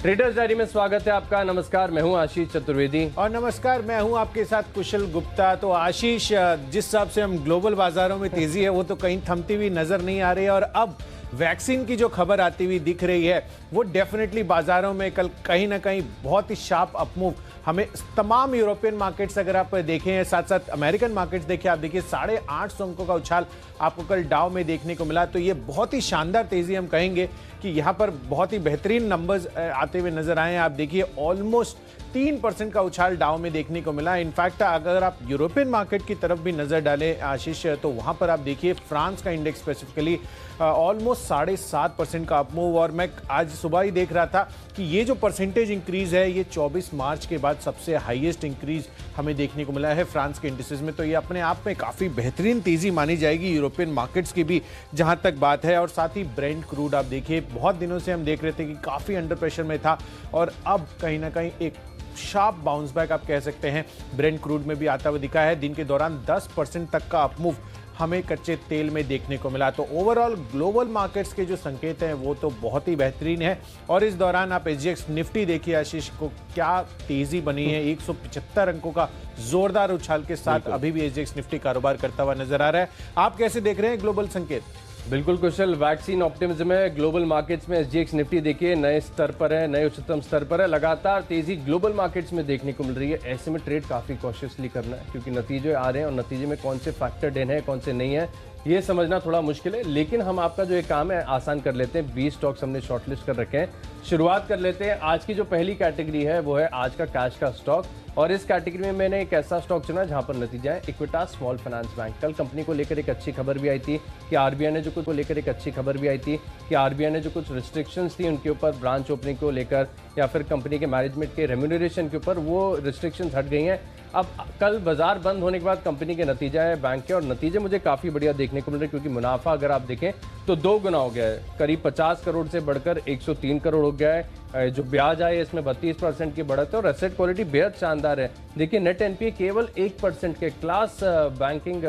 Traders diary में स्वागत है आपका। नमस्कार, मैं हूं आशीष चतुर्वेदी। और नमस्कार, मैं हूं आपके साथ कुशल गुप्ता। तो आशीष, जिस हिसाब से हम ग्लोबल बाजारों में तेजी है वो तो कहीं थमती हुई नजर नहीं आ रही है, और अब वैक्सीन की जो खबर आती हुई दिख रही है वो डेफिनेटली बाजारों में कल कहीं ना कहीं बहुत ही शार्प अपमूव हमें तमाम यूरोपियन मार्केट्स अगर आप देखें, साथ साथ अमेरिकन मार्केट्स देखें, आप देखिए 850 अंकों का उछाल आपको कल डाउ में देखने को मिला। तो ये बहुत ही शानदार तेजी हम कहेंगे कि यहाँ पर बहुत ही बेहतरीन नंबर्स आते हुए नजर आए हैं। आप देखिए ऑलमोस्ट 3% का उछाल डाउ में देखने को मिला। इनफैक्ट अगर आप यूरोपियन मार्केट की तरफ भी नजर डालें आशीष, तो वहां पर आप देखिए फ्रांस का इंडेक्स स्पेसिफिकली ऑलमोस्ट 7.5% का अपमूव। और मैं आज सुबह ही देख रहा था कि ये जो परसेंटेज इंक्रीज है ये 24 मार्च के बाद सबसे हाईएस्ट इंक्रीज हमें देखने को मिला है फ्रांस के इंडिसेस में। तो ये अपने आप में काफ़ी बेहतरीन तेज़ी मानी जाएगी यूरोपियन मार्केट्स की भी जहां तक बात है। और साथ ही ब्रेंट क्रूड आप देखिए, बहुत दिनों से हम देख रहे थे कि काफ़ी अंडर प्रेशर में था, और अब कहीं ना कहीं एक शार्प बाउंस बैक आप कह सकते हैं ब्रेंट क्रूड में भी आता हुआ दिखा है। दिन के दौरान 10% तक का अपमूव हमें कच्चे तेल में देखने को मिला। तो ओवरऑल ग्लोबल मार्केट्स के जो संकेत हैं वो तो बहुत ही बेहतरीन है। और इस दौरान आप एसजीएक्स निफ्टी देखिए आशीष को, क्या तेजी बनी है। 175 अंकों का जोरदार उछाल के साथ अभी भी एसजीएक्स निफ्टी कारोबार करता हुआ नजर आ रहा है। आप कैसे देख रहे हैं ग्लोबल संकेत? बिल्कुल कुशल, वैक्सीन ऑप्टिमिज्म है ग्लोबल मार्केट्स में। एसजीएक्स निफ्टी देखिए नए स्तर पर है, नए उच्चतम स्तर पर है। लगातार तेजी ग्लोबल मार्केट्स में देखने को मिल रही है। ऐसे में ट्रेड काफी कॉशियसली करना है, क्योंकि नतीजे आ रहे हैं और नतीजे में कौन से फैक्टर इन है कौन से नहीं है ये समझना थोड़ा मुश्किल है। लेकिन हम आपका जो एक काम है आसान कर लेते हैं। 20 स्टॉक्स हमने शॉर्टलिस्ट कर रखे हैं। शुरुआत कर लेते हैं। आज की जो पहली कैटेगरी है वो है आज का कैश का स्टॉक, और इस कैटेगरी में मैंने एक ऐसा स्टॉक चुना जहां पर नतीजा है इक्विटास स्मॉल फाइनेंस बैंक। कल कंपनी को लेकर एक अच्छी खबर भी आई थी कि आरबीआई ने जो कुछ लेकर एक अच्छी खबर भी आई थी कि आरबीआई ने जो कुछ रिस्ट्रिक्शंस थी उनके ऊपर, ब्रांच ओपनिंग को लेकर या फिर कंपनी के मैनेजमेंट के रेम्यूनरेशन के ऊपर, वो रिस्ट्रिक्शंस हट गई हैं। अब कल बाजार बंद होने के बाद कंपनी के नतीजा है बैंक के, और नतीजे मुझे काफ़ी बढ़िया देखने को मिल रहे हैं, क्योंकि मुनाफा अगर आप देखें तो 2 गुना हो गया है। करीब 50 करोड़ से बढ़कर 103 करोड़ हो गया है। जो ब्याज आए इसमें 32% की बढ़त है, और एसेट क्वालिटी बेहद शानदार है। देखिए नेट एनपीए केवल 1% के क्लास बैंकिंग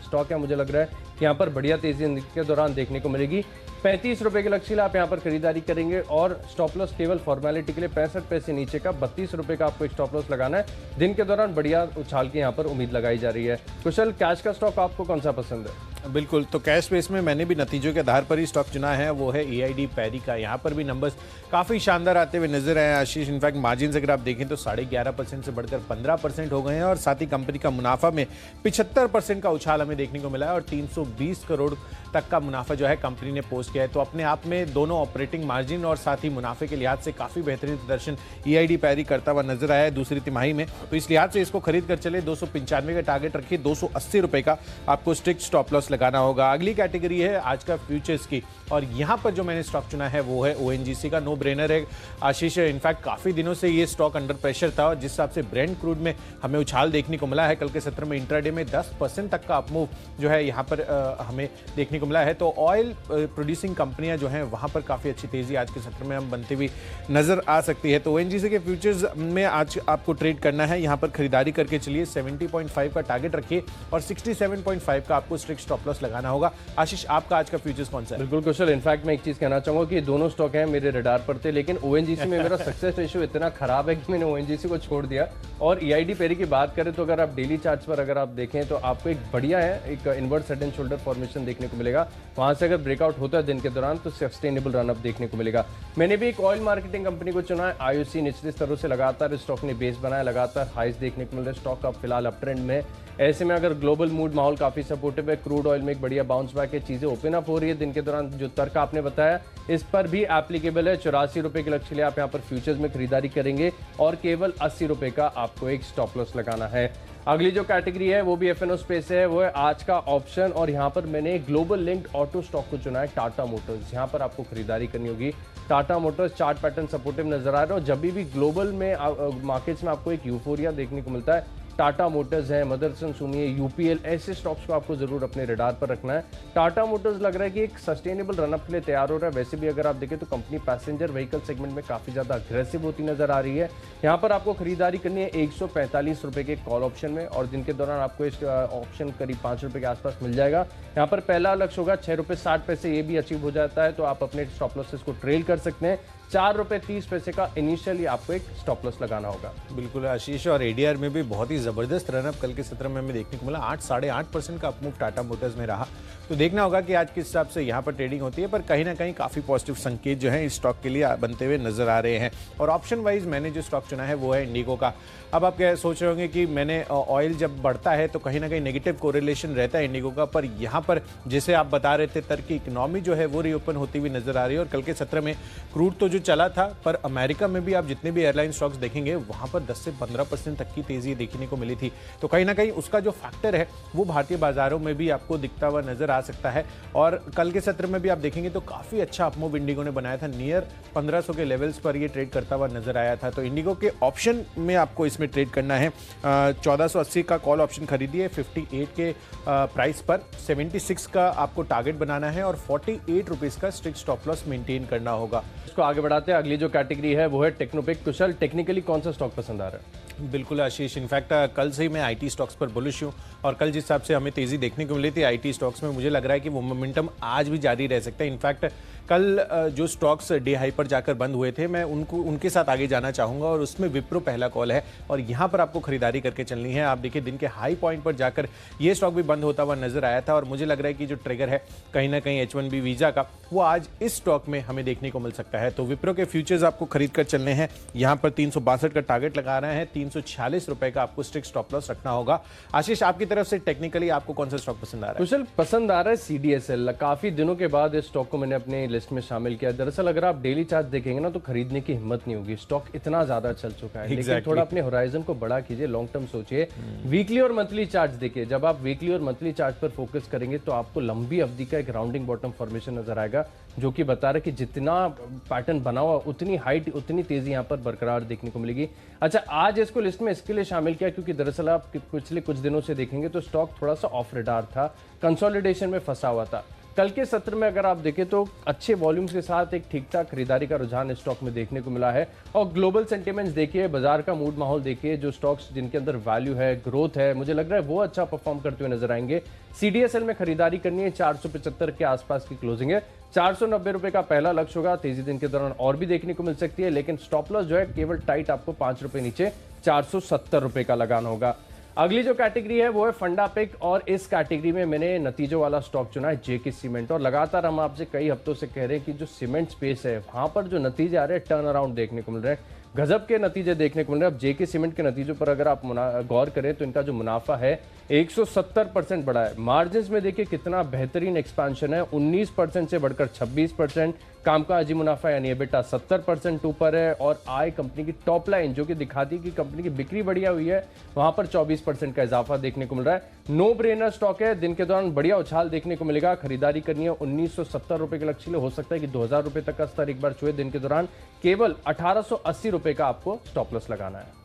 स्टॉक है। मुझे लग रहा है कि यहाँ पर बढ़िया तेजी के दौरान देखने को मिलेगी। 35 रुपए के लक्ष्य आप यहाँ पर खरीदारी करेंगे, और स्टॉप लॉस केवल फॉर्मेलिटी के लिए 65 पैसे नीचे का 32 रुपए का आपको एक स्टॉप लॉस लगाना है। दिन के दौरान बढ़िया उछाल की यहाँ पर उम्मीद लगाई जा रही है। कुशल, कैश का स्टॉक आपको कौन सा पसंद है? बिल्कुल, तो कैश बेस में मैंने भी नतीजों के आधार पर ही स्टॉक चुना है, वो है एआईडी पैरी का। यहाँ पर भी नंबर्स काफ़ी शानदार आते हुए नजर आए आशीष। इनफैक्ट मार्जिन अगर आप देखें तो 11.5% से बढ़कर 15% हो गए हैं, और साथ ही कंपनी का मुनाफा में 75% का उछाल हमें देखने को मिला है, और 320 करोड़ तक का मुनाफा जो है कंपनी ने पोस्ट किया है। तो अपने आप में दोनों ऑपरेटिंग मार्जिन और साथ ही मुनाफे के लिहाज से काफ़ी बेहतरीन प्रदर्शन एआईडी पैरी करता हुआ नजर आया है दूसरी तिमाही में। तो इस लिहाज से इसको खरीद कर चले। 295 का टारगेट रखिए, 280 रुपए का आपको स्ट्रिक्ट स्टॉप लॉस लगाना होगा। अगली कैटेगरी है आज का फ्यूचर्स की, और यहाँ पर जो मैंने स्टॉक चुना है वो है ओएनजीसी का। नो ब्रेनर है आशीष। इनफैक्ट काफ़ी दिनों से ये स्टॉक अंडर प्रेशर था, और जिस हिसाब से ब्रेंट क्रूड में हमें उछाल देखने को मिला है कल के सत्र में, इंट्राडे में 10% तक का अपमूव जो है यहाँ पर हमें देखने को मिला है। तो ऑयल प्रोड्यूसिंग कंपनियां जो हैं वहाँ पर काफ़ी अच्छी तेज़ी आज के सत्र में हम बनती हुई नजर आ सकती है। तो ओएनजीसी के फ्यूचर्स में आज आपको ट्रेड करना है, यहाँ पर खरीदारी करके चलिए। 70.5 का टारगेट रखिए, और 67.5 का आपको स्ट्रिक्ट स्टॉप लॉस लगाना होगा। आशीष, आपका आज का फ्यूचर्स कौन सा है? बिल्कुल कुशल, इनफैक्ट मैं एक चीज कहना चाहूंगा कि दोनों स्टॉक हैं मेरे रडार पर थे, लेकिन ओएनजीसी में मेरा सक्सेस रेशियो इतना खराब है कि मैंने ओएनजीसी को छोड़ दिया। और ईआईडी पैरी की बात करें तो अगर आप डेली चार्ट्स पर अगर आप देखें तो आपको एक बढ़िया है एक invert head and shoulder formation देखने को मिलेगा। वहां से अगर ब्रेकआउट होता है दिन के दौरान तो सस्टेनेबल रनअप देखने को मिलेगा। मैंने भी एक ऑयल मार्केटिंग कंपनी को चुना है। आईओसी निचले स्तरों से लगातार स्टॉक ने बेस बनाया, लगातार हाइस देखने को मिल रहे। स्टॉक अब फिलहाल अप ट्रेंड में। ऐसे में अगर ग्लोबल मूड माहौल काफी सपोर्टिव है, क्रूड ऑयल में एक बढ़िया बाउंस बैक है, चीजें ओपन अप हो रही है दिन के दौरान। जो तर्क आपने बताया इस पर भी एप्लीकेबल है। 84 रुपए के लक्ष्य लिए आप यहाँ पर फ्यूचर्स में खरीदारी करेंगे, और केवल 80 रुपए का आपको एक स्टॉप लॉस लगाना है। अगली जो कैटेगरी है वो भी एफएनओ स्पेस है, वो है आज का ऑप्शन, और यहाँ पर मैंने ग्लोबल लिंक्ड ऑटो स्टॉक को चुना है, टाटा मोटर्स। यहाँ पर आपको खरीदारी करनी होगी। Tata Motors chart pattern supportive नजर आ रहा है, और जब भी ग्लोबल में मार्केट्स में आपको एक यूफोरिया देखने को मिलता है, टाटा मोटर्स है, मदरसन सुमी, यूपीएल, ऐसे स्टॉक्स को आपको जरूर अपने रडार पर रखना है। टाटा मोटर्स लग रहा है कि एक सस्टेनेबल रनअप के लिए तैयार हो रहा है। वैसे भी अगर आप देखें तो कंपनी पैसेंजर व्हीकल सेगमेंट में काफी ज्यादा अग्रेसिव होती नजर आ रही है। यहाँ पर आपको खरीदारी करनी है 145 रुपए के कॉल ऑप्शन में, और दिन के दौरान आपको इस ऑप्शन करीब 5 रुपए के आसपास मिल जाएगा। यहाँ पर पहला लक्ष्य होगा 6 रुपए 60 पैसे, ये भी अचीव हो जाता है तो आप अपने स्टॉप लॉसेस को ट्रेल कर सकते हैं। ₹4.30 का इनिशियली आपको एक स्टॉप लॉस लगाना होगा। बिल्कुल आशीष, और एडीआर में भी बहुत ही जबरदस्त रनअप कल के सत्र में हमें देखने को मिला। 8-8.5% का अपमूव टाटा मोटर्स में रहा। तो देखना होगा कि आज किस हिसाब से यहाँ पर ट्रेडिंग होती है, पर कहीं ना कहीं काफी पॉजिटिव संकेत जो है इस स्टॉक के लिए बनते हुए नजर आ रहे हैं। और ऑप्शन वाइज मैंने जो स्टॉक चुना है वो है इंडिगो का। अब आप क्या सोच रहे होंगे कि मैंने ऑयल जब बढ़ता है तो कहीं ना कहीं नेगेटिव कोरिलेशन रहता है इंडिगो का, पर यहाँ पर जैसे आप बता रहे थे टर्की इकोनॉमी जो है वो रीओपन होती हुई नजर आ रही है। और कल के सत्र में क्रूड तो जो चला था, पर अमेरिका में भी आप जितने भी एयरलाइन स्टॉक्स देखेंगे वहां पर 10 से 15% तक की तेजी देखने को मिली थी। तो कहीं ना कहीं उसका जो फैक्टर है वो भारतीय बाजारों में भी आपको दिखता हुआ नजर आ सकता है। और कल के सत्र में भी आप देखेंगे तो काफी अच्छा अपमूव इंडिगो ने बनाया था। नियर 1500 के लेवल्स पर ये ट्रेड करता हुआ नजर आया था। तो इंडिगो के ऑप्शन में आपको इसमें ट्रेड करना है। 1480 का कॉल ऑप्शन खरीदिए 58 के प्राइस पर, 76 का आपको टारगेट बनाना है और 48 रुपीज का स्ट्रिक्ट स्टॉप लॉस मेंटेन करना होगा। इसको आगे बढ़ाते हैं। अगली जो कैटेगरी है वो है टेक्नोपिक। कुशल, टेक्निकली कौन सा स्टॉक पसंद आ रहा है? बिल्कुल आशीष, इनफैक्ट कल से ही मैं आईटी स्टॉक्स पर बुलिश हूं और कल जिस हिसाब से हमें तेजी देखने को मिली थी आईटी स्टॉक्स में, मुझे लग रहा है कि वो मोमेंटम आज भी जारी रह सकता है। इनफैक्ट कल जो स्टॉक्स डे हाई पर जाकर बंद हुए थे, मैं उनके साथ आगे जाना चाहूंगा और उसमें विप्रो पहला कॉल है और यहां पर आपको खरीदारी करके चलनी है। आप देखिए दिन के हाई पॉइंट पर जाकर ये स्टॉक भी बंद होता हुआ नजर आया था और मुझे लग रहा है कि जो ट्रिगर है कहीं ना कहीं H1B वीजा का, वो आज इस स्टॉक में हमें देखने को मिल सकता है। तो विप्रो के फ्यूचर्स आपको खरीद कर चलने हैं। यहाँ पर 362 का टारगेट लगा रहे हैं, 346 रुपए का आपको स्ट्रिक्ट स्टॉप लॉस रखना होगा। आशीष, आपकी तरफ से टेक्निकली आपको कौन सा स्टॉक पसंद आ रहा है? कुशल, पसंद आ रहा है CDSL। काफी दिनों के बाद इस स्टॉक को मैंने अपने लिस्ट में शामिल किया। दरअसल अगर आप डेली चार्ट देखेंगे ना तो खरीदने की हिम्मत नहीं होगी, स्टॉक इतना ज्यादा चल चुका है। लेकिन थोड़ा अपने होराइजन को बड़ा कीजिए, लॉन्ग टर्म सोचिए, वीकली और मंथली चार्ट्स देखिए। जब आप वीकली और मंथली चार्ट पर फोकस करेंगे तो आपको लंबी अवधि का एक राउंडिंग बॉटम फॉर्मेशन नजर आएगा, जो कि बता रहा है कि जितना पैटर्न बना हुआ उतनी हाइट उतनी तेजी यहाँ पर बरकरार देखने को मिलेगी। अच्छा, आज इसको लिस्ट में इसके लिए शामिल किया क्योंकि दरअसल आप पिछले कुछ दिनों से देखेंगे तो स्टॉक थोड़ा सा ऑफ रेडार था, कंसोलिडेशन में फंसा हुआ था। कल के सत्र में अगर आप देखें तो अच्छे वॉल्यूम्स के साथ एक ठीक ठाक खरीदारी का रुझान इस स्टॉक में देखने को मिला है। और ग्लोबल सेंटिमेंट्स देखिए, बाजार का मूड माहौल देखिए, जो स्टॉक्स जिनके अंदर वैल्यू है, ग्रोथ है, मुझे लग रहा है वो अच्छा परफॉर्म करते हुए नजर आएंगे। CDSL में खरीदारी करनी है, 475 के आसपास की क्लोजिंग है। 490 रुपए का पहला लक्ष्य होगा। तेजी दिन के दौरान और भी देखने को मिल सकती है, लेकिन स्टॉप लॉस जो है केवल टाइट आपको 5 रुपए नीचे 470 रुपए का लगाना होगा। अगली जो कैटेगरी है वो है फंडा पिक और इस कैटेगरी में मैंने नतीजों वाला स्टॉक चुना है JK सीमेंट। और लगातार हम आपसे कई हफ्तों से कह रहे हैं कि जो सीमेंट स्पेस है वहां पर जो नतीजे आ रहे हैं, टर्न अराउंड देखने को मिल रहे हैं, गजब के नतीजे देखने को मिल रहे हैं। अब JK सीमेंट के नतीजों पर अगर आप गौर करें तो इनका जो मुनाफा है 170% बढ़ा है। मार्जिन में देखिए कितना बेहतरीन एक्सपेंशन है, 19% से बढ़कर 26%। कामकाजी मुनाफा यानी एबिटा 70% ऊपर है और आय कंपनी की टॉप लाइन जो कि दिखाती है कि कंपनी की बिक्री बढ़िया हुई है, वहां पर 24% का इजाफा देखने को मिल रहा है। नो ब्रेनर स्टॉक है, दिन के दौरान बढ़िया उछाल देखने को मिलेगा। खरीदारी करनी है 1970 रुपए के लक्ष्य, हो सकता है कि 2000 रुपए तक का स्तर एक बार छुए। दिन के दौरान केवल 1880 रुपए का आपको स्टॉप लॉस लगाना है।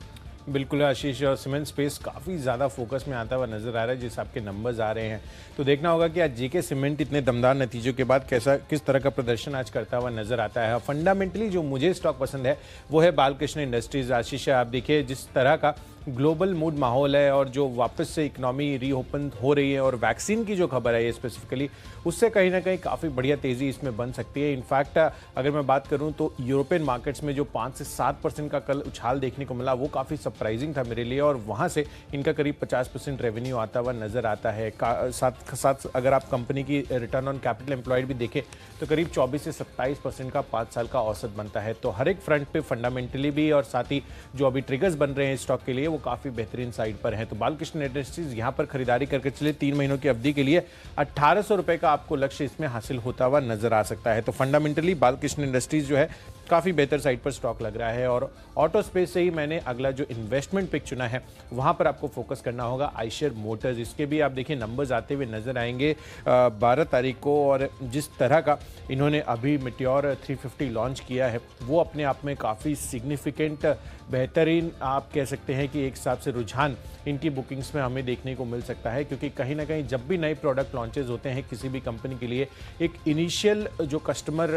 बिल्कुल आशीष, और सीमेंट स्पेस काफ़ी ज़्यादा फोकस में आता हुआ नजर आ रहा है जिस आपके नंबर्स आ रहे हैं। तो देखना होगा कि आज JK सीमेंट इतने दमदार नतीजों के बाद किस तरह का प्रदर्शन आज करता हुआ नजर आता है। फंडामेंटली जो मुझे स्टॉक पसंद है वो है बालकृष्ण इंडस्ट्रीज। आशीष, आप देखिए जिस तरह का ग्लोबल मूड माहौल है और जो वापस से इकोनॉमी रीओपन हो रही है और वैक्सीन की जो खबर है ये स्पेसिफिकली, उससे कहीं ना कहीं काफ़ी बढ़िया तेज़ी इसमें बन सकती है। इनफैक्ट अगर मैं बात करूं तो यूरोपियन मार्केट्स में जो 5 से 7% का कल उछाल देखने को मिला वो काफ़ी सरप्राइजिंग था मेरे लिए और वहाँ से इनका करीब 50% रेवेन्यू आता हुआ नजर आता है। साथ अगर आप कंपनी की रिटर्न ऑन कैपिटल एम्प्लॉयड भी देखें तो करीब 24 से 27% का 5 साल का औसत बनता है। तो हर एक फ्रंट पे फंडामेंटली भी और साथ ही जो अभी ट्रिगर्स बन रहे हैं स्टॉक के लिए वो काफी बेहतरीन साइड पर है। तो बालकृष्ण इंडस्ट्रीज यहां पर खरीदारी करके चले 3 महीनों की अवधि के लिए 1800 रुपए का आपको लक्ष्य इसमें हासिल होता हुआ नजर आ सकता है। तो फंडामेंटली बालकृष्ण इंडस्ट्रीज जो है काफी बेहतर साइड पर स्टॉक लग रहा है। और ऑटो स्पेस से ही मैंने अगला जो इन्वेस्टमेंट पिक चुना है वहां पर आपको फोकस करना होगा आइशर मोटर्स। इसके भी आप देखिए नंबर्स आते हुए नजर आएंगे 12 तारीख को, और जिस तरह का इन्होंने अभी मिट्योर 350 लॉन्च किया है वो अपने आप में काफ़ी सिग्निफिकेंट बेहतरीन आप कह सकते हैं कि एक हिसाब से रुझान इनकी बुकिंग्स में हमें देखने को मिल सकता है। क्योंकि कहीं ना कहीं जब भी नए प्रोडक्ट लॉन्चेस होते हैं किसी भी कंपनी के लिए, एक इनिशियल जो कस्टमर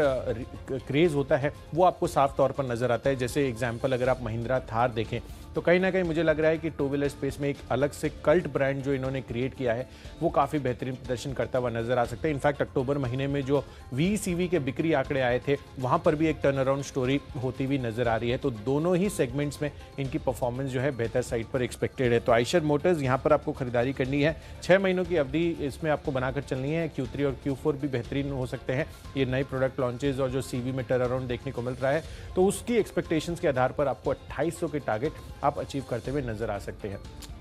क्रेज होता है वो आपको साफ तौर पर नजर आता है। जैसे एग्जांपल अगर आप महिंद्रा थार देखें तो कहीं ना कहीं मुझे लग रहा है कि टू व्हीलर स्पेस में एक अलग से कल्ट ब्रांड जो इन्होंने क्रिएट किया है वो काफ़ी बेहतरीन प्रदर्शन करता हुआ नजर आ सकता है। इनफैक्ट अक्टूबर महीने में जो VECV के बिक्री आंकड़े आए थे वहां पर भी एक टर्न अराउंड स्टोरी होती हुई नजर आ रही है। तो दोनों ही सेगमेंट्स में इनकी परफॉर्मेंस जो है बेहतर साइड पर एक्सपेक्टेड है। तो आयशर मोटर्स यहाँ पर आपको खरीदारी करनी है, 6 महीनों की अवधि इसमें आपको बनाकर चलनी है। Q3 और Q4 भी बेहतरीन हो सकते हैं, ये नए प्रोडक्ट लॉन्चेस और जो CV में टर्न अराउंड देखने को मिल रहा है तो उसकी एक्सपेक्टेशंस के आधार पर आपको 2800 के टारगेट आप अचीव करते हुए नजर आ सकते हैं।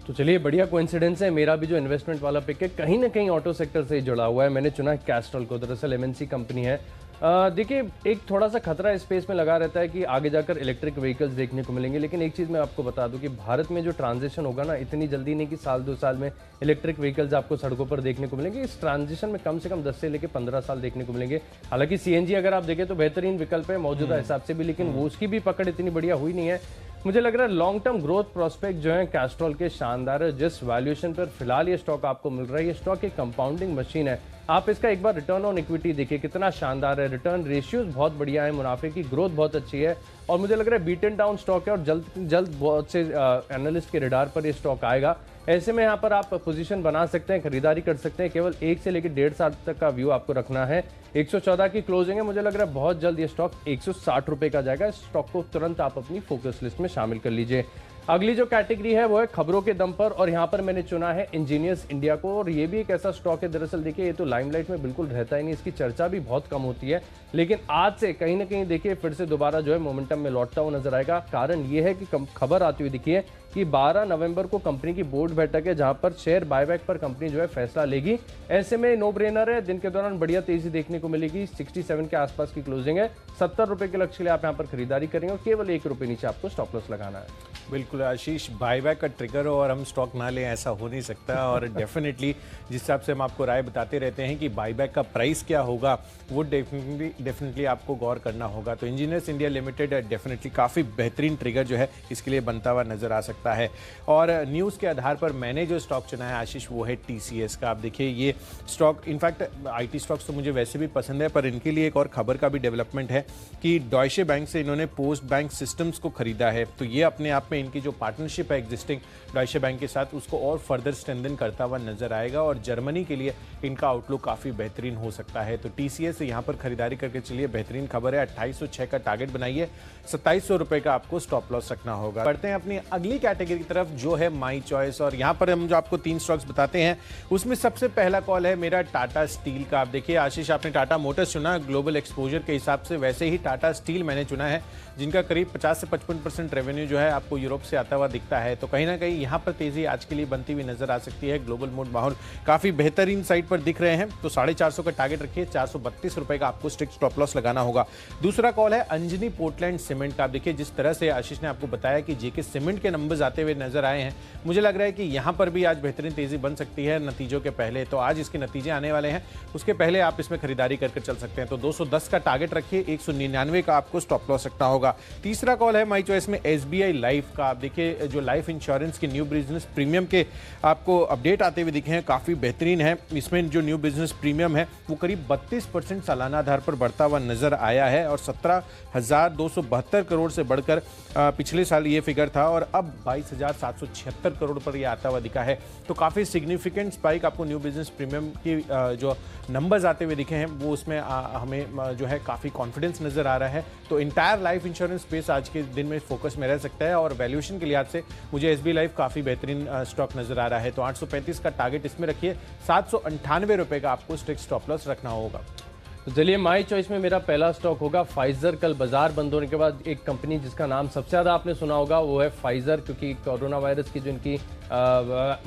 तो चलिए, बढ़िया कोइंसिडेंस है। मेरा भी जो इन्वेस्टमेंट वाला पिक है कहीं ना कहीं ऑटो सेक्टर से ही जुड़ा हुआ है। मैंने चुना कैस्ट्रॉल को, दरअसल MNC कंपनी है। देखिए, एक थोड़ा सा खतरा इस स्पेस में लगा रहता है कि आगे जाकर इलेक्ट्रिक व्हीकल्स देखने को मिलेंगे, लेकिन एक चीज़ मैं आपको बता दूं कि भारत में जो ट्रांजिशन होगा ना, इतनी जल्दी नहीं कि साल 2 साल में इलेक्ट्रिक व्हीकल्स आपको सड़कों पर देखने को मिलेंगे। इस ट्रांजिशन में कम से कम 10 से लेकर 15 साल देखने को मिलेंगे। हालांकि CNG अगर आप देखें तो बेहतरीन विकल्प है मौजूदा हिसाब से भी, लेकिन वो उसकी भी पकड़ इतनी बढ़िया हुई नहीं है। मुझे लग रहा है लॉन्ग टर्म ग्रोथ प्रोस्पेक्ट जो है कैस्ट्रॉल के शानदार है। जिस वैल्यूएशन पर फिलहाल ये स्टॉक आपको मिल रहा है, ये स्टॉक एक कंपाउंडिंग मशीन है। आप इसका एक बार रिटर्न ऑन इक्विटी देखिए कितना शानदार है, रिटर्न रेशियोज बहुत बढ़िया है, मुनाफे की ग्रोथ बहुत अच्छी है और मुझे लग रहा है बीटन डाउन स्टॉक है और जल्द बहुत से एनालिस्ट के रडार पर ये स्टॉक आएगा। ऐसे में यहाँ पर आप पोजीशन बना सकते हैं, खरीदारी कर सकते हैं। केवल 1 से लेकर 1.5 साल तक का व्यू आपको रखना है। 114 की क्लोजिंग है, मुझे लग रहा है बहुत जल्द ये स्टॉक 160 रुपए का जाएगा। इस स्टॉक को तुरंत आप अपनी फोकस लिस्ट में शामिल कर लीजिए। अगली जो कैटेगरी है वो है खबरों के दम पर, और यहाँ पर मैंने चुना है इंजीनियर्स इंडिया को। और ये भी एक ऐसा स्टॉक है, दरअसल देखिए ये तो लाइमलाइट में बिल्कुल रहता ही नहीं, इसकी चर्चा भी बहुत कम होती है, लेकिन आज से कहीं ना कहीं देखिए फिर से दोबारा जो है मोमेंटम में लौटता हुआ नजर आएगा। कारण ये है कि खबर आती हुई दिखी है कि 12 नवंबर को कंपनी की बोर्ड बैठक है जहां पर शेयर बायबैक पर कंपनी जो है फैसला लेगी। ऐसे में नो ब्रेनर है, दिन के दौरान बढ़िया तेजी देखने को मिलेगी। 67 के आसपास की क्लोजिंग है। 70 रुपए के लक्ष्य के लिए आप यहां पर खरीदारी करेंगे और केवल 1 रुपए नीचे आपको स्टॉप लॉस लगाना है। बिल्कुल आशीष, बायबैक का ट्रिगर हो और हम स्टॉक ना लें ऐसा हो नहीं सकता। और डेफिनेटली जिस हिसाब से हम आपको राय बताते रहते हैं कि बायबैक का प्राइस क्या होगा वो डेफिनेटली आपको गौर करना होगा। तो इंजीनियर्स इंडिया लिमिटेड डेफिनेटली काफ़ी बेहतरीन ट्रिगर जो है इसके लिए बनता हुआ नजर आ सकता है। और न्यूज़ के आधार पर मैंने जो स्टॉक चुना है आशीष वो है TCS का। आप देखिए ये स्टॉक, इनफैक्ट IT स्टॉक्स तो मुझे वैसे भी पसंद है, पर इनके लिए एक और खबर का भी डेवलपमेंट है कि डॉयशे बैंक से इन्होंने पोस्ट बैंक सिस्टम्स को खरीदा है। तो ये अपने आप में इनकी जो पार्टनरशिप है एग्जिस्टिंग डॉयशे बैंक के साथ उसको और फर्दर स्ट्रेंथन करता हुआ नजर आएगा और जर्मनी के लिए इनका आउटलुक काफ़ी बेहतरीन हो सकता है। तो TCS से यहाँ पर खरीदारी करके चलिए, बेहतरीन खबर है। 2806 का टारगेट बनाइए, 2700 रुपए का आपको स्टॉप लॉस रखना होगा। बढ़ते हैं अपनी अगली कैटेगरी की तरफ जो है माई चॉइस, और यहाँ पर हम जो आपको 3 स्टॉक्स बताते हैं उसमें सबसे पहला कॉल है मेरा टाटा स्टील का। आप देखिए आशीष, आपने टाटा मोटर्स चुना ग्लोबल एक्सपोजर के हिसाब से, वैसे ही टाटा स्टील मैंने चुना है जिनका करीब 50 से 55% रेवेन्यू जो है आपको यूरोप से आता हुआ दिखता है। तो कहीं ना कहीं यहाँ पर तेजी आज के लिए बनती हुई नजर आ सकती है। ग्लोबल मोड माहौल काफी बेहतरीन साइड पर दिख रहे हैं। तो 450 का टारगेट रखिए, 432 रुपए का आपको स्ट्रिक्ट स्टॉप लॉस लगाना होगा। दूसरा कॉल है अंजनी पोर्टलैंड सीमेंट का। आप देखिए जिस तरह से आशीष ने आपको बताया कि जेके सीमेंट के नंबर्स आते हुए नजर आए हैं, मुझे लग रहा है कि यहाँ पर भी आज बेहतरीन तेजी बन सकती है नतीजों के पहले। तो आज इसके नतीजे आने वाले हैं, उसके पहले आप इसमें खरीदारी करके चल सकते हैं। तो 210 का टारगेट रखिए, 199 का आपको स्टॉप लॉस रखना होगा। तीसरा कॉल है माई चॉइस में SBI लाइफ का। आप देखिए जो लाइफ इंश्योरेंस के न्यू बिजनेस प्रीमियम के आपको अपडेट आते हुए दिखे हैं, काफ़ी बेहतरीन है। इसमें जो न्यू बिजनेस प्रीमियम है वो करीब 32% सालाना आधार पर बढ़ता हुआ नजर आया है और 17,272 करोड़ से बढ़कर पिछले साल ये फिगर था और अब 22,776 करोड़ पर ये आता हुआ दिखा है। तो काफ़ी सिग्निफिकेंट स्पाइक आपको न्यू बिजनेस प्रीमियम की जो नंबर्स आते हुए दिखे हैं वो उसमें हमें जो है काफ़ी कॉन्फिडेंस नजर आ रहा है। तो इंटायर लाइफ इंश्योरेंस स्पेस आज के दिन में फोकस में रह सकता है और वैल्यूएशन के लिहाज से मुझे SBI लाइफ काफ़ी बेहतरीन स्टॉक नजर आ रहा है। तो 835 का टारगेट इसमें रखिए, 798 रुपए का आपको स्ट्रिक्ट स्टॉप लॉस रखना होगा। तो चलिए, माई चॉइस में मेरा पहला स्टॉक होगा फाइजर। कल बाजार बंद होने के बाद एक कंपनी जिसका नाम सबसे ज़्यादा आपने सुना होगा वो है फाइजर, क्योंकि कोरोना वायरस की जो इनकी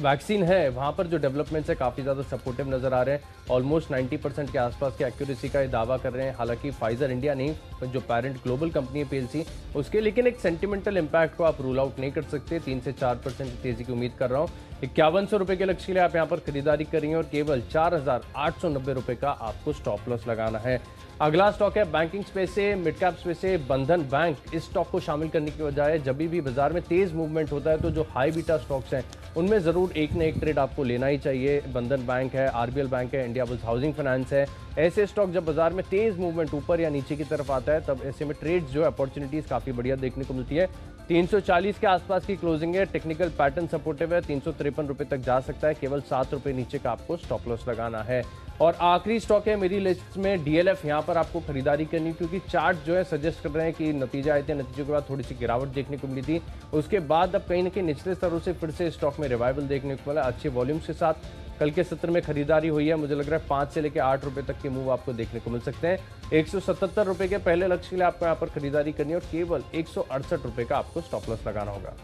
वैक्सीन है वहाँ पर जो डेवलपमेंट्स है काफ़ी ज़्यादा सपोर्टिव नज़र आ रहे हैं। ऑलमोस्ट 90% के आसपास की एक्यूरेसी का ये दावा कर रहे हैं। हालांकि फाइजर इंडिया नहीं, जो पेरेंट ग्लोबल कंपनी है PLC उसके, लेकिन एक सेंटिमेंटल इम्पैक्ट को आप रूल आउट नहीं कर सकते। 3 से 4% की तेज़ी की उम्मीद कर रहा हूँ। 5100 रुपये के लक्ष्य के लिए आप यहाँ पर खरीदारी करेंगे और केवल 4,890 रुपये का आपको स्टॉप लॉस लगाना है। अगला स्टॉक है बैंकिंग स्पेस से, मिड कैप स्पेस से बंधन बैंक। इस स्टॉक को शामिल करने की बजाय जब भी बाजार में तेज मूवमेंट होता है तो जो हाई बीटा स्टॉक्स हैं उनमें जरूर एक न एक ट्रेड आपको लेना ही चाहिए। बंधन बैंक है, RBL बैंक है, इंडिया बुल्स हाउसिंग फाइनेंस है। ऐसे स्टॉक जब बाजार में तेज मूवमेंट ऊपर या नीचे की तरफ आता है तब ऐसे में ट्रेड्स जो है अपॉर्चुनिटीज काफी बढ़िया देखने को मिलती है। 340 के आसपास की क्लोजिंग है, टेक्निकल पैटर्न सपोर्टिव है, 353 रुपए तक जा सकता है, केवल 7 रुपए नीचे का आपको स्टॉप लॉस लगाना है। और आखिरी स्टॉक है मेरी लिस्ट में डीएलएफ, यहाँ पर आपको खरीदारी करनी क्योंकि चार्ट जो है सजेस्ट कर रहे हैं कि नतीजा आए थे, नतीजों के बाद थोड़ी सी गिरावट देखने को मिली थी, उसके बाद अब कहीं ना कहीं निचले स्तरों से फिर से स्टॉक में रिवाइवल देखने को मिला अच्छे वॉल्यूम्स के साथ। कल के सत्र में खरीदारी हुई है, मुझे लग रहा है 5 से लेकर 8 रुपए तक के मूव आपको देखने को मिल सकते हैं। 177 रुपए के पहले लक्ष्य के लिए आपको यहाँ पर खरीदारी करनी है और केवल 168 रुपए का आपको स्टॉप लॉस लगाना होगा।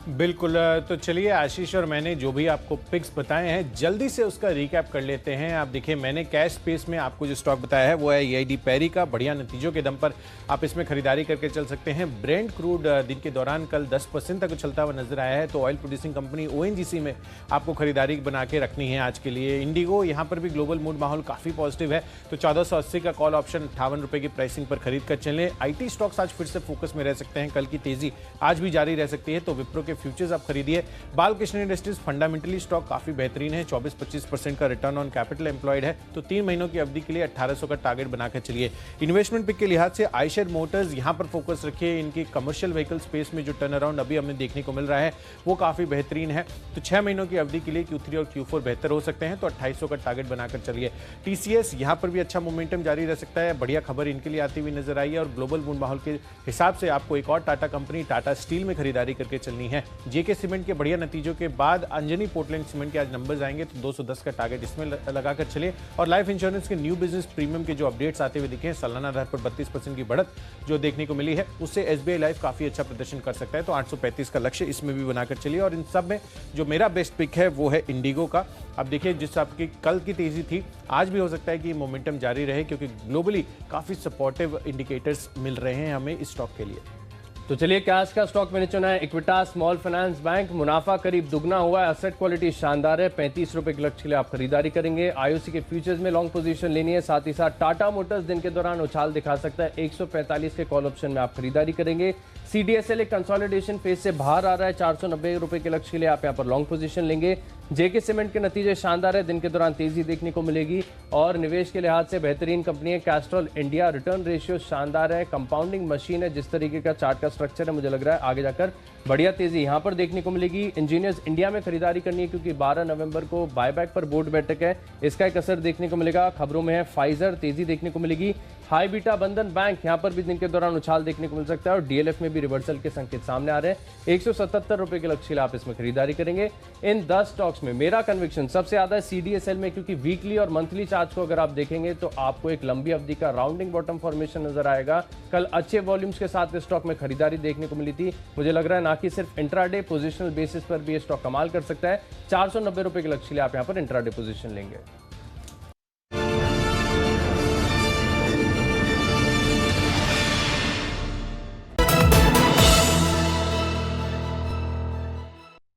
बिल्कुल, तो चलिए आशीष और मैंने जो भी आपको पिक्स बताए हैं जल्दी से उसका रिकैप कर लेते हैं। आप देखिए, मैंने कैश स्पेस में आपको जो स्टॉक बताया है वो है EID पैरी का। बढ़िया नतीजों के दम पर आप इसमें खरीदारी करके चल सकते हैं। ब्रेंट क्रूड दिन के दौरान कल 10% तक चलता हुआ नजर आया है, तो ऑयल प्रोड्यूसिंग कंपनी ONGC में आपको खरीदारी बना के रखनी है आज के लिए। इंडिगो, यहाँ पर भी ग्लोबल मूड माहौल काफी पॉजिटिव है, तो 1480 का कॉल ऑप्शन 58 रुपए की प्राइसिंग पर खरीद कर चलें। IT स्टॉक्स आज फिर से फोकस में रह सकते हैं, कल की तेजी आज भी जारी रह सकती है, तो विप्रो के फ्यूचर्स आप खरीदिए। बालकृष्ण इंडस्ट्रीज फंडामेंटली स्टॉक काफी बेहतरीन है, 24-25% का रिटर्न ऑन कैपिटल एम्प्लॉयड है, तो 3 महीनों की अवधि के लिए 1800 का टारगेट बनाकर चलिए। इन्वेस्टमेंट पिक के लिहाज से आयशर मोटर्स, यहां पर फोकस रखिए। इनकी कमर्शियल व्हीकल स्पेस में जो टर्न अराउंड अभी हमें देखने को मिल रहा है वो काफी बेहतरीन है, तो 6 महीनों की अवधि के लिए Q3 और Q4 बेहतर हो सकते हैं, तो 2800 का टारगेट बनाकर चलिए। TCS, यहां पर भी अच्छा मोमेंटम जारी रह सकता है, बढ़िया खबर इनके लिए आती हुई नजर आई है, और ग्लोबल मूड माहौल के हिसाब से आपको एक और टाटा कंपनी टाटा स्टील में खरीदारी करके चलनी है। JK सीमेंट के बढ़िया नतीजों के बाद अंजनी पोर्टलैंड सीमेंट के आज नंबर्स आएंगे, तो 210 का टारगेट इसमें लगाकर चलिए। और लाइफ इंश्योरेंस के न्यू बिजनेस प्रीमियम के जो अपडेट्स आते हुए दिखे हैं, सालाना आधार पर 32% की बढ़त जो देखने को मिली है, उससे SBI लाइफ काफी अच्छा प्रदर्शन कर सकता है, तो 835 का लक्ष्य इसमें भी बनाकर चलिए। और इन सब में जो मेरा बेस्ट पिक है वो है इंडिगो का। अब देखिए, जिस आपकी कल की तेजी थी, आज भी हो सकता है कि मोमेंटम जारी रहे, क्योंकि ग्लोबली काफी सपोर्टिव इंडिकेटर्स मिल रहे हैं हमें इस स्टॉक के लिए। तो चलिए, कैश का स्टॉक मैंने चुना है इक्विटास स्मॉल फाइनेंस बैंक। मुनाफा करीब दुगना हुआ है, एसेट क्वालिटी शानदार है, 35 रुपए के लक्ष्य के लिए आप खरीदारी करेंगे। IOC के फ्यूचर्स में लॉन्ग पोजीशन लेनी है, साथ ही साथ टाटा मोटर्स दिन के दौरान उछाल दिखा सकता है, 145 के कॉल ऑप्शन में आप खरीदारी करेंगे। CDSL एक कंसोलिडेशन फेज से बाहर आ रहा है, 490 रुपए के लक्ष्य के लिए आप यहाँ पर लॉन्ग पोजीशन लेंगे। JK सीमेंट के नतीजे शानदार है, दिन के दौरान तेजी देखने को मिलेगी, और निवेश के लिहाज से बेहतरीन कंपनी है। कैस्ट्रॉल इंडिया, रिटर्न रेशियो शानदार है, कंपाउंडिंग मशीन है, जिस तरीके का चार्ट का स्ट्रक्चर है, मुझे लग रहा है आगे जाकर बढ़िया तेजी यहां पर देखने को मिलेगी। इंजीनियर्स इंडिया में खरीदारी करनी है, क्योंकि 12 नवंबर को बायबैक पर बोर्ड बैठक है, इसका एक असर देखने को मिलेगा। खबरों में है फाइजर, तेजी देखने को मिलेगी। हाई बीटा बंधन बैंक, यहां पर भी दिन के दौरान उछाल देखने को मिल सकता है, और DLF में भी रिवर्सल के संकेत सामने आ रहे हैं। 177 रुपए के लक्ष्य आप इसमें खरीदारी करेंगे। इन 10 स्टॉक्स में मेरा कन्विक्शन सबसे ज्यादा है CDSL में, क्योंकि वीकली और मंथली चार्ट को अगर आप देखेंगे तो आपको एक लंबी अवधि का राउंडिंग बॉटम फॉर्मेशन नजर आएगा। कल अच्छे वॉल्यूम्स के साथ इस स्टॉक में खरीदारी देखने को मिली थी, मुझे लग रहा है ना कि सिर्फ इंट्राडे पोजिशनल बेसिस पर भी ये स्टॉक कमाल कर सकता है। 490 रुपए के लक्ष्य लिए आप यहाँ पर इंट्राडे पोजिशन लेंगे।